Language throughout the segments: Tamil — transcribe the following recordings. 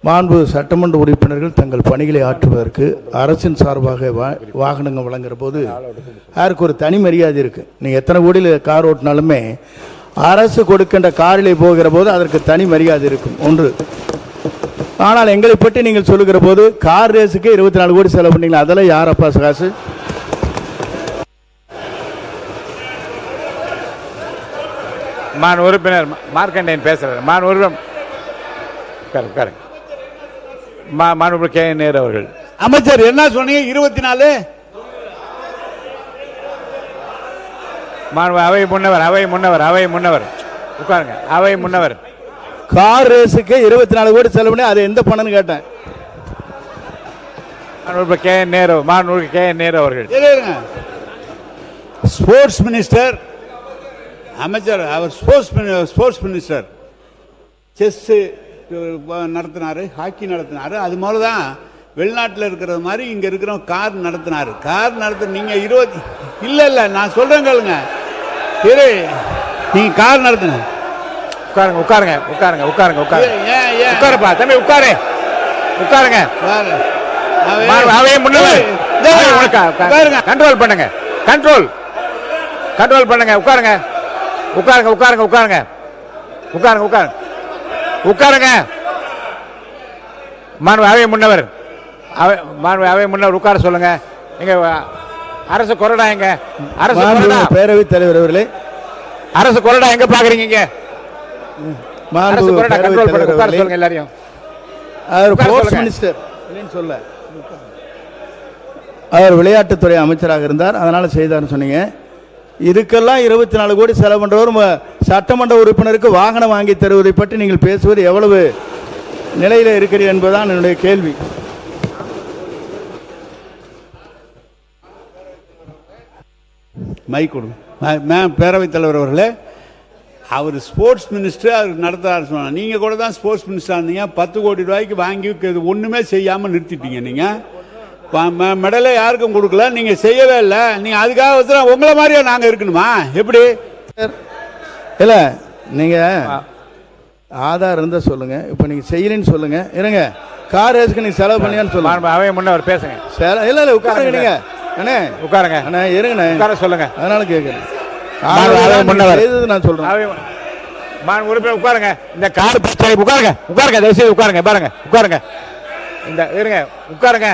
மாண்பு சட்டமன்ற உறுப்பினர்கள் தங்கள் பணிகளை ஆற்றுவதற்கு அரசின் சார்பாக வாகனங்கள் வழங்குற போது யாருக்கு ஒரு தனி மரியாதை இருக்குது. நீங்கள் எத்தனை கோடியில் கார் ஓட்டினாலுமே அரசு கொடுக்கின்ற காரிலே போகிற போது அதற்கு தனி மரியாதை இருக்கும் ஒன்று. ஆனால் எங்களை பற்றி நீங்கள் சொல்லுகிற போது கார் ரேஸுக்கு 24 கோடி செலவு பண்ணீங்களா? அதெல்லாம் யார் அப்பா காசு? மான் உறுப்பினர் மார்க்கண்டேயன் பேசுகிறார். மான் உறுப்பினர் மாண்புமிகு கே என் நேரு அவர்கள். அமைச்சர் என்ன சொன்னீங்க? 24 அவை முன்னவர் உட்காருங்க. அவை முன்னவர் கார் ரேஸுக்கு 24 கோடி செலவு பண்ணி அது எந்த பணம்னு கேட்டேன். கே என் நேரு மாண்புமிகு கே என் நேரு அவர்கள். ஸ்போர்ட்ஸ் மினிஸ்டர் அமைச்சர், அவர் ஸ்போர்ட்ஸ் மினிஸ்டர் செஸ் நடத்தினாரு, ஹாக்கி நடத்தினாரு. அது மாதிரி தான் வெளிநாட்டில் இருக்கிறது மாதிரி இங்கே இருக்கிற கார் நடத்தினாரு. கார் நீங்க 20 இல்ல நான் சொல்றேன் கேளுங்க. நீங்க கார் நடத்தின உட்காருங்க தம்பி உட்காருங்க. கண்ட்ரோல் பண்ணுங்க உட்காருங்க. அவை முன்னவர் உட்கார சொல்லுங்க. எங்க அரசு கொறடா? எங்க அரசு பேரவைத் தலைவர் அவர்களே, அரசு கொறடா எங்க பாக்குறீங்க? சொல்லுங்க எல்லாரையும். அவர் விளையாட்டுத்துறை அமைச்சராக இருந்தார், அதனால செய்தார்னு சொன்னீங்க. இதுக்கெல்லாம் 24 கோடி செலவு பண்றவர் சட்டமன்ற உறுப்பினருக்கு வாகனம் வாங்கி தருவதை பற்றி நீங்கள் பேசுவது எவ்வளவு நிலையில் இருக்கிறீர்கள் என்பதுதான் என்னுடைய கேள்வி. மைக் கொடுங்க. பேரவைத் தலைவர் அவர்களே, அவர் ஸ்போர்ட்ஸ் மினிஸ்டர், அவர் நடத்துறாரு சொன்னாங்க. நீங்க கூட தான் ஸ்போர்ட்ஸ் மினிஸ்டர் இருந்தீங்க. 10 கோடி ரூபாய்க்கு வாங்கி ஒண்ணுமே செய்யாம நிறுத்திட்டீங்க. நீங்க மெடலை யாருக்கும் கொடுக்கல, நீங்க செய்யவே இல்லை. நீங்க அதுக்காக உங்களை மாதிரியா நாங்க இருக்கணுமா? எப்படி இல்ல, நீங்க ஆதார் இருந்தா சொல்லுங்க. இப்ப நீங்க செய்யலன்னு சொல்லுங்க. இருங்க, கார் ரேஸ்க்கு நீங்க செலவு பண்ணியான்னு சொல்லுங்க. அவை முன்னவர் பேசுங்க. இல்ல உட்காருங்க. நீங்க அண்ணே உட்காருங்க. அண்ணே இருங்கண்ணே, உட்கார சொல்லுங்க. அதனால கேட்குறேன். நான் சொல்றேன். உறுப்பினர் உட்காருங்க. இந்த கார் பிரச்சனை உட்காருங்க. தயவுசெய்து உட்காருங்க. உட்காருங்க. இந்த இருங்க, உட்காருங்க.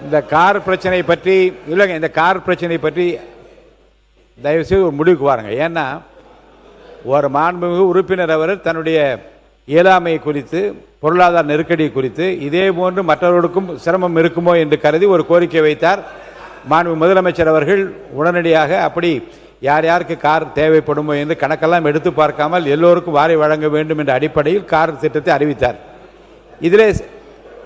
இந்த கார் பிரச்சனை பற்றி இல்லைங்க, இந்த கார் பிரச்சனை பற்றி தயவுசெய்து ஒரு முடிவுக்கு வாருங்க. ஏன்னா ஒரு மாண்புமிகு உறுப்பினர் அவர் தன்னுடைய இயலாமை குறித்து, பொருளாதார நெருக்கடி குறித்து இதே போன்று மற்றவர்களுக்கும் சிரமம் இருக்குமோ என்று கருதி ஒரு கோரிக்கை வைத்தார். மாண்பு முதலமைச்சர் அவர்கள் உடனடியாக அப்படி யார் யாருக்கு கார் தேவைப்படுமோ என்று கணக்கெல்லாம் எடுத்து பார்க்காமல் எல்லோருக்கும் வாரி வழங்க வேண்டும் என்ற அடிப்படையில் கார் திட்டத்தை அறிவித்தார். இதிலே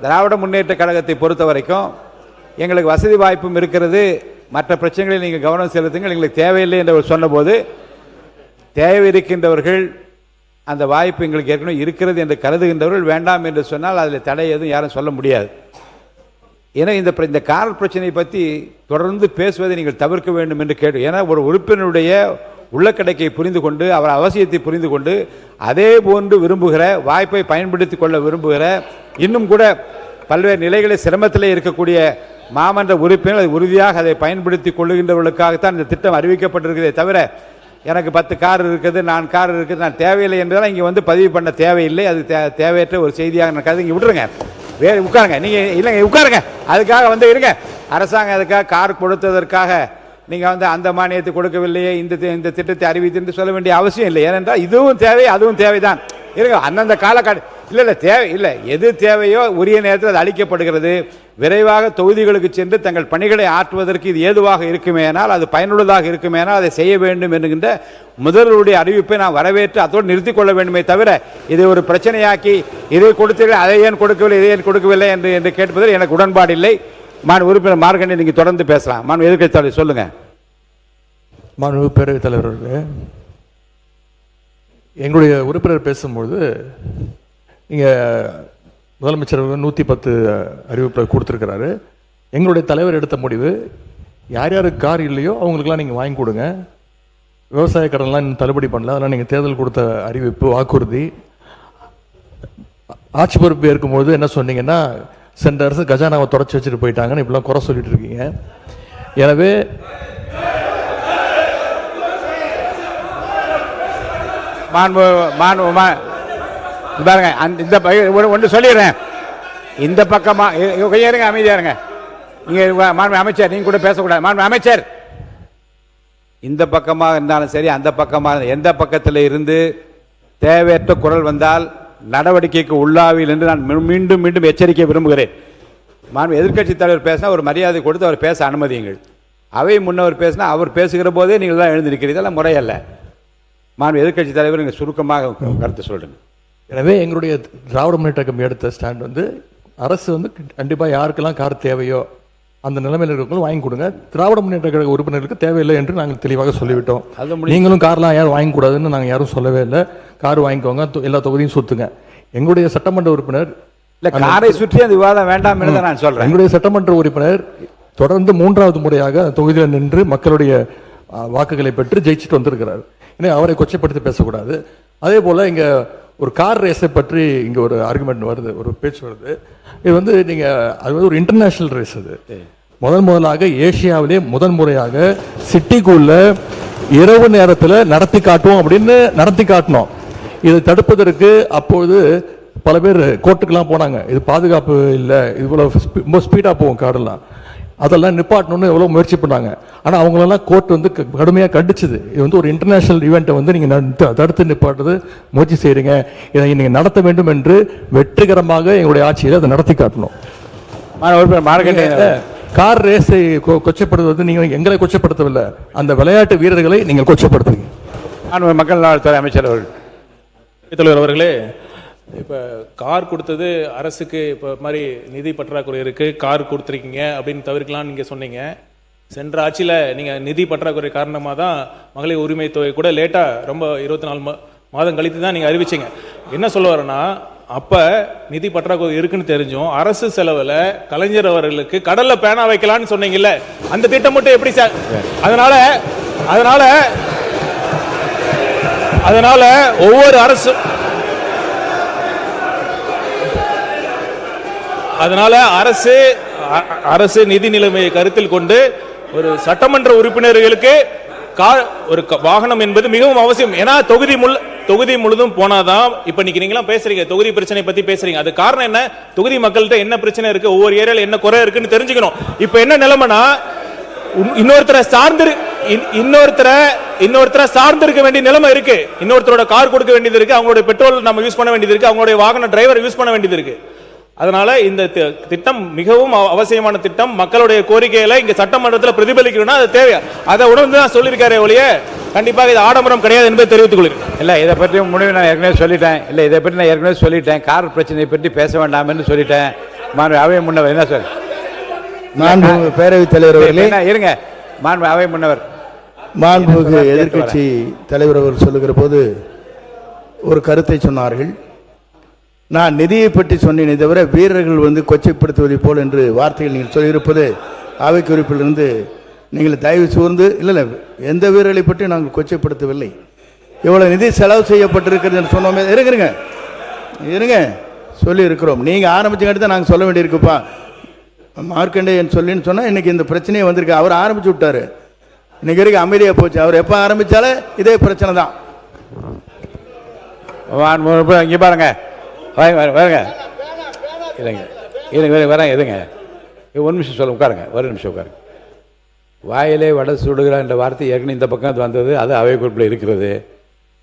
திராவிட முன்னேற்ற கழகத்தை பொறுத்த வரைக்கும் எங்களுக்கு வசதி வாய்ப்பும் இருக்கிறது, மற்ற பிரச்சனைகளில் நீங்கள் கவனம் செலுத்துங்கள், எங்களுக்கு தேவையில்லை என்று சொன்னபோது, தேவை இருக்கின்றவர்கள் அந்த வாய்ப்பு எங்களுக்கு ஏற்கனவே இருக்கிறது என்று கருதுகின்றவர்கள் வேண்டாம் என்று சொன்னால் அதில் தடை எதுவும் யாரும் சொல்ல முடியாது. ஏன்னா இந்த கார் பிரச்சனை பற்றி தொடர்ந்து பேசுவதை நீங்கள் தவிர்க்க வேண்டும் என்று கேட்டு, ஏன்னா ஒரு உறுப்பினருடைய உள்ளக்கடைக்கை புரிந்து கொண்டு, அவர் அவசியத்தை புரிந்து கொண்டு, அதே போன்று விரும்புகிற, வாய்ப்பை பயன்படுத்தி கொள்ள விரும்புகிற, இன்னும் கூட பல்வேறு நிலைகளில் சிரமத்திலே இருக்கக்கூடிய மாமன்ற உறுப்பினர் அதை உறுதியாக அதை பயன்படுத்தி கொள்ளுகின்றவர்களுக்காகத்தான் இந்த திட்டம் அறிவிக்கப்பட்டிருக்கிறதே தவிர, எனக்கு 10 கார் இருக்குது, 4 கார் இருக்குது, நான் தேவையில்லை என்றால் இங்கே வந்து பதிவு பண்ண தேவையில்லை. அது தேவையற்ற ஒரு செய்தியாக நான் இங்கே விட்டுருங்க. வேறு உட்காருங்க. நீங்கள் இல்லைங்க, உட்காருங்க. அதுக்காக வந்து இருங்க. அரசாங்கம் அதுக்காக கார் கொடுத்ததற்காக நீங்கள் வந்து அந்த மானியத்தை கொடுக்கவில்லையே, இந்த திட்டத்தை அறிவித்து என்று சொல்ல வேண்டிய அவசியம் இல்லை. ஏனென்றால் இதுவும் தேவை, அதுவும் தேவைதான். இருங்க, அந்தந்த காலக்காடு இல்லை தேவை இல்லை, எது தேவையோ உரிய நேரத்தில் அது அளிக்கப்படுகிறது. விரைவாக தொகுதிகளுக்கு சென்று தங்கள் பணிகளை ஆற்றுவதற்கு இது ஏதுவாக இருக்குமேனால், அது பயனுள்ளதாக இருக்குமேனால் அதை செய்ய வேண்டும் என்கின்ற முதல்வருடைய அறிவிப்பை நான் வரவேற்று அதோடு நிறுத்திக் கொள்ள வேண்டுமே தவிர, இதை ஒரு பிரச்சனையாக்கி இதை கொடுத்தீர்கள், அதை ஏன் கொடுக்கவில்லை, இதை ஏன் கொடுக்கவில்லை என்று கேட்பதில் எனக்கு உடன்பாடு இல்லை. உறுப்பினர் மார்க்கண்டேயன் நீங்க தொடர்ந்து பேசலாம். எதிர்க்கட்சி தலைவர் சொல்லுங்க. பேரவைத் தலைவர், எங்களுடைய உறுப்பினர் பேசும்பொழுது நீங்கள் முதலமைச்சர் 110 அறிவிப்பை கொடுத்துருக்கிறாரு. எங்களுடைய தலைவர் எடுத்த முடிவு, யார் யாருக்கு கார் இல்லையோ அவங்களுக்கெல்லாம் நீங்கள் வாங்கி கொடுங்க. விவசாய கடன்லாம் இன்னும் தள்ளுபடி பண்ணல. அதெல்லாம் நீங்கள் தேர்தல் கொடுத்த அறிவிப்பு வாக்குறுதி. ஆட்சி பொறுப்பு இருக்கும்போது என்ன சொன்னீங்கன்னா, சென்ற அரசு கஜானாவை தொடச்சி வச்சுட்டு போயிட்டாங்கன்னு இப்படிலாம் குறை சொல்லிட்டு இருக்கீங்க. எனவே பாருங்க, இந்த ஒன்று சொல்லிடுறேன். இந்த பக்கமா இருங்க, அமைதியா இருங்க. நீங்க மாண்பு அமைச்சர், நீங்க கூட பேசக்கூடாது. மாண்பு அமைச்சர், இந்த பக்கமாக இருந்தாலும் சரி, அந்த பக்கமாக எந்த பக்கத்தில் இருந்து தேவையற்ற குரல் வந்தால் நடவடிக்கைக்கு உள்ளாவில் என்று நான் மீண்டும் மீண்டும் எச்சரிக்கை விரும்புகிறேன். மாண்பு எதிர்க்கட்சி தலைவர் பேசினா ஒரு மரியாதை கொடுத்து அவர் பேச அனுமதியுங்கள். அவை முன்னவர் பேசினா அவர் பேசுகிற போதே நீங்கள் தான் எழுந்திருக்கிறீர்கள். இதெல்லாம் முறையல்ல. மாண்பு எதிர்க்கட்சி தலைவர் நீங்கள் சுருக்கமாக கருத்து சொல்லுங்க. எனவே எங்களுடைய திராவிட முன்னேற்ற கழகம் எடுத்த ஸ்டாண்ட் வந்து, அரசு வந்து கண்டிப்பாக யாருக்கெல்லாம் கார் தேவையோ அந்த நிலைமையில் இருக்கிறவங்களும் வாங்கி கொடுங்க. திராவிட முன்னேற்ற கழக உறுப்பினர்களுக்கு தேவையில்லை என்று நாங்கள் தெளிவாக சொல்லிவிட்டோம். நீங்களும் கார்லாம் யாரும் வாங்கி கூடாதுன்னு நாங்கள் யாரும் சொல்லவே இல்லை. கார் வாங்கிக்கோங்க, எல்லா தொகுதியும் சுத்துங்க. எங்களுடைய சட்டமன்ற உறுப்பினர் இல்ல, காரை சுற்றி அந்த விவாதம் வேண்டாம் என்று நான் சொல்றேன். எங்களுடைய சட்டமன்ற உறுப்பினர் தொடர்ந்து 3வது முறையாக தொகுதியில் நின்று மக்களுடைய வாக்குகளை பெற்று ஜெயிச்சுட்டு வந்திருக்கிறார். ஏன்னா அவரை கொச்சைப்படுத்தி பேசக்கூடாது. அதே போல இங்க ஒரு கார் ரேஸை பற்றி இங்க ஒரு ஆர்குமெண்ட் வருது, ஒரு பேச்சு வருது. இது வந்து நீங்க அது வந்து ஒரு இன்டர்நேஷனல் ரேஸ். அது முதலாக ஏசியாவிலே முறையாக சிட்டிக்குள்ள இரவு நேரத்தில் நடத்தி காட்டுவோம் அப்படின்னு நடத்தி காட்டணும். இதை தடுப்பதற்கு அப்போது பல பேர் கோர்ட்டுக்கெல்லாம் போனாங்க. இது பாதுகாப்பு இல்லை, இது போல ரொம்ப ஸ்பீடாக போகும் காரெல்லாம், அதெல்லாம் நிப்பாட்டணும்னு எவ்வளோ முயற்சி பண்ணாங்க. ஆனால் அவங்களெல்லாம் கோர்ட் வந்து கடுமையாக கண்டிச்சுது. இது வந்து ஒரு இன்டர்நேஷனல் ஈவெண்ட்டை வந்து நீங்கள் தடுத்து நிப்பாட்டுறது முயற்சி செய்கிறீங்க, இதை நீங்கள் நடத்த வேண்டும் என்று வெற்றிகரமாக எங்களுடைய ஆட்சியில் அதை நடத்தி காட்டணும். கார் ரேஸை கொச்சப்படுத்துவது நீங்கள் எங்களை கொச்சப்படுத்தவில்லை, அந்த விளையாட்டு வீரர்களை நீங்கள் கொச்சப்படுத்துவீங்க. மக்கள் நலத்துறை அமைச்சர் தலைவர் அவர்களே, இப்போ கார் கொடுத்தது அரசுக்கு இப்போ மாதிரி நிதி பற்றாக்குறை இருக்குது, கார் கொடுத்துருக்கீங்க அப்படின்னு தவிர்க்கலாம் நீங்கள் சொன்னீங்க. சென்ற ஆட்சியில் நீங்கள் நிதி பற்றாக்குறை காரணமாக தான் மகளிர் உரிமை தொகை கூட லேட்டாக ரொம்ப 24 மாதம் கழித்து தான் நீங்கள் அறிவிச்சிங்க. என்ன சொல்ல வரேன்னா, அப்போ நிதி பற்றாக்குறை இருக்குன்னு தெரிஞ்சும் அரசு செலவில் கலைஞர் அவர்களுக்கு கடலில் பேனா வைக்கலான்னு சொன்னீங்கல்ல, அந்த திட்டம் மட்டும் எப்படி சார்? அதனால ஒவ்வொரு அரசு நிதி நிலைமையை கருத்தில் கொண்டு ஒரு சட்டமன்ற உறுப்பினர்களுக்கு ஒரு வாகனம் என்பது மிகவும் அவசியம். ஏன்னா தொகுதி முழுதும் போனாதான் இப்ப நீங்க பேசுறீங்க, தொகுதி பிரச்சனை பத்தி பேசுறீங்க. அது காரணம் என்ன? தொகுதி மக்கள்கிட்ட என்ன பிரச்சனை இருக்கு, ஒவ்வொரு ஏரியால என்ன குறை இருக்குன்னு தெரிஞ்சுக்கணும். இப்ப என்ன நிலைமைனா, இன்னொருத்தரை சார்ந்திருக்க வேண்டிய நிலைமை இருக்கு. இன்னொருத்தரோட கார் கொடுக்க வேண்டியது இருக்கு, அவங்களோட பெட்ரோல் நம்ம யூஸ் பண்ண வேண்டியது இருக்கு, அவங்களுடைய வாகன டிரைவர் யூஸ் பண்ண வேண்டியது இருக்கு. அதனால இந்த திட்டம் மிகவும் அவசியமான திட்டம். மக்களுடைய கோரிக்கைகளை இங்க சட்டமன்றத்தில் பிரதிபலிக்கணும்னா அது தேவை. அதை உணர்ந்து தான் சொல்லியிருக்காரு ஒழிய கண்டிப்பாக இது ஆடம்பரம் கிடையாது என்பதை தெரிவித்துக் கொள்கிறேன். இல்ல, இதை பற்றி முடிவு நான் ஏற்கனவே சொல்லிட்டேன். கார் பிரச்சனையை பற்றி பேச வேண்டாம் என்று சொல்லிட்டேன். அவை முன்னவர் என்ன சொல் பேரவைத் தலைவர் அவர்களே, இருங்க. அவை முன்னவர் மாண்புமிகு எதிர்க்கட்சி தலைவர் அவர்கள் சொல்லுகிற போது ஒரு கருத்தை சொன்னார்கள். நான் நிதியை பற்றி சொன்னேனே தவிர வீரர்கள் வந்து கொச்சைப்படுத்துவதை போல் என்று வார்த்தைகள் நீங்கள் சொல்லியிருப்பது அவை குறிப்பிலிருந்து நீங்கள் தயவு கூர்ந்து இல்லை, எந்த வீரர்களை பற்றி நாங்கள் கொச்சைப்படுத்தவில்லை. எவ்வளோ நிதி செலவு செய்யப்பட்டிருக்கிறது என்று சொன்னோமே. இருங்க சொல்லி இருக்கிறோம். நீங்கள் ஆரம்பிச்சுக்கிட்டு தான் நாங்கள் சொல்ல வேண்டியிருக்குப்பா. மார்க்கண்டேயன் சொல்லின்னு சொன்னால் இன்றைக்கி இந்த பிரச்சனையே வந்திருக்கு. அவர் ஆரம்பிச்சு விட்டார், இன்னைக்கு வரைக்கும் அமைதியாக போச்சு. அவர் எப்போ ஆரம்பித்தாலே இதே பிரச்சனை தான். இங்கே பாருங்க, வரங்க எதுங்க, ஒரு நிமிஷம் சொல்ல உட்காருங்க, ஒரு நிமிஷம் உட்காருங்க. வாயிலே வடை சுடுகிறார் என்ற வார்த்தை ஏற்கனவே இந்த பக்கம் வந்தது, அது அவை குறிப்பில் இருக்கிறது.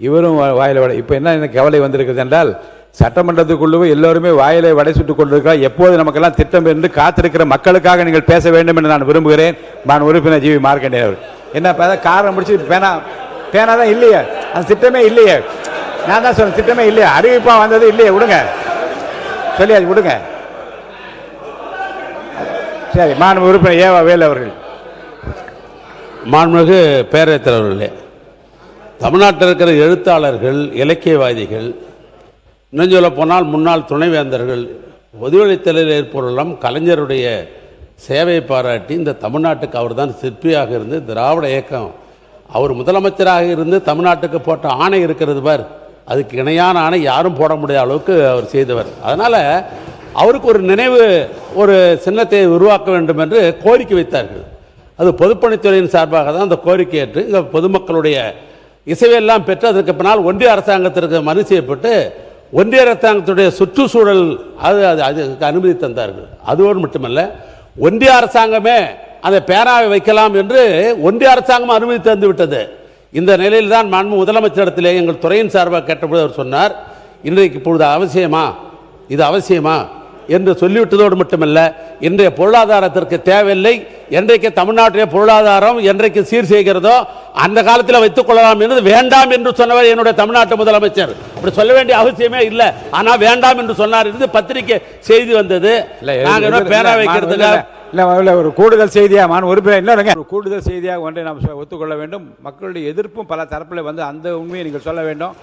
இவரும் வாயில வடை. இப்போ என்ன கவலை வந்திருக்கிறது என்றால், சட்டமன்றத்துக்குள்ளவே எல்லோருமே வாயிலே வடை சுட்டுக் கொண்டிருக்கிறார். எப்போது நமக்கெல்லாம் திட்டம் இருந்து காத்திருக்கிற மக்களுக்காக நீங்கள் பேச வேண்டும் என்று நான் விரும்புகிறேன். நான் உறுப்பினர் ஜி.வி. மார்க்கண்டேயன் அவர். என்ன காரணம் முடிச்சு பேனா தான் இல்லையே, அந்த திட்டமே இல்லையே. நான் தான் சொல்றேன், திட்டமே இல்லையா, அறிவிப்பா வந்தது இல்லையே. விடுங்க, சொல்லியாச்சு, விடுங்க. சரி, மாண்பு உறுப்பினர் ஏவா வேலு அவர்கள். மாண்புமிகு பேரவைத் தலைவர்களே, தமிழ்நாட்டில் இருக்கிற எழுத்தாளர்கள், இலக்கியவாதிகள், இன்னும் சொல்ல போனால் முன்னாள் துணைவேந்தர்கள், பொதுவெளித்தலில் ஏற்பொருளும் கலைஞருடைய சேவையை பாராட்டி இந்த தமிழ்நாட்டுக்கு அவர் தான் சிற்பியாக இருந்து திராவிட இயக்கம் அவர் முதலமைச்சராக இருந்து தமிழ்நாட்டுக்கு போட்ட ஆணை இருக்கிறது பார், அதுக்கு இணையான ஆணை யாரும் போட முடியாத அளவுக்கு அவர் செய்தவர். அதனால் அவருக்கு ஒரு நினைவு ஒரு சின்னத்தை உருவாக்க வேண்டும் என்று கோரிக்கை வைத்தார்கள். அது பொதுப்பணித்துறையின் சார்பாக தான் அந்த கோரிக்கை ஏற்று இங்கே பொதுமக்களுடைய இசைவெல்லாம் பெற்று அதற்கு பின்னால் ஒன்றிய அரசாங்கத்திற்கு மனு செய்யப்பட்டு ஒன்றிய அரசாங்கத்துடைய சுற்றுச்சூழல் அதுக்கு அனுமதி தந்தார்கள். அதோடு மட்டுமல்ல, ஒன்றிய அரசாங்கமே அந்த பேனாவை வைக்கலாம் என்று ஒன்றிய அரசாங்கம் அனுமதி தந்து விட்டது. இந்த நிலையில் தான் மாண்பு முதலமைச்சரிடத்திலே எங்கள் துறையின் சார்பாக கேட்டபோது அவர் சொன்னார், இன்றைக்கு இப்பொழுது அவசியமா, இது அவசியமா என்று சொல்லிவிட்டதோடு மட்டுமல்ல, இன்றைய பொருளாதாரத்திற்கு தேவையில்லை, என்றைக்கு தமிழ்நாட்டிலே பொருளாதாரம் என்றைக்கு சீர் செய்கிறதோ அந்த காலத்தில் வைத்துக் கொள்ளலாம் என்று வேண்டாம் என்று சொன்னவர் என்னுடைய தமிழ்நாட்டு முதலமைச்சர். அப்படி சொல்ல வேண்டிய அவசியமே இல்லை, ஆனால் வேண்டாம் என்று சொன்னார் என்று பத்திரிகை செய்தி வந்தது. பேரா வைக்கிறதுக்கு ஒரு கூடுதல் செய்தியாக உறுப்பினர் ஒரு கூடுதல் செய்தியாக ஒன்றை நாம் ஒத்துக்கொள்ள வேண்டும். மக்களுடைய எதிர்ப்பும் பல தரப்பில் வந்து அந்த உண்மையை நீங்கள் சொல்ல வேண்டும்.